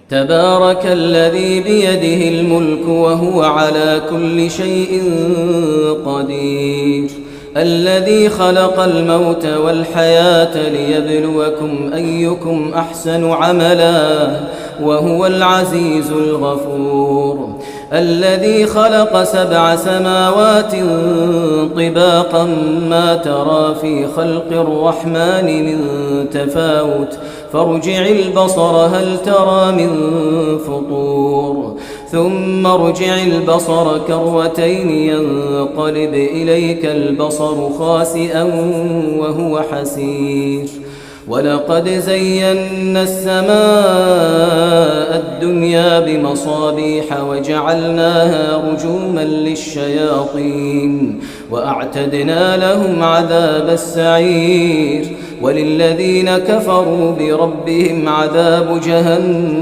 تبارك الذي بيده الملك وهو على كل شيء قدير الذي خلق الموت والحياة ليبلوكم أيكم أحسن عملا وهو العزيز الغفور الذي خلق 7 سماوات طباقا ما ترى في خلق الرحمن من تفاوت فارجع البصر هل ترى من فطور ثم ارجع البصر كرتين ينقلب إليك البصر خاسئا وهو حسير ولقد زينا السماء الدنيا بمصابيح وجعلناها رجوما للشياطين وأعتدنا لهم عذاب السعير وللذين كفروا بربهم عذاب جهنم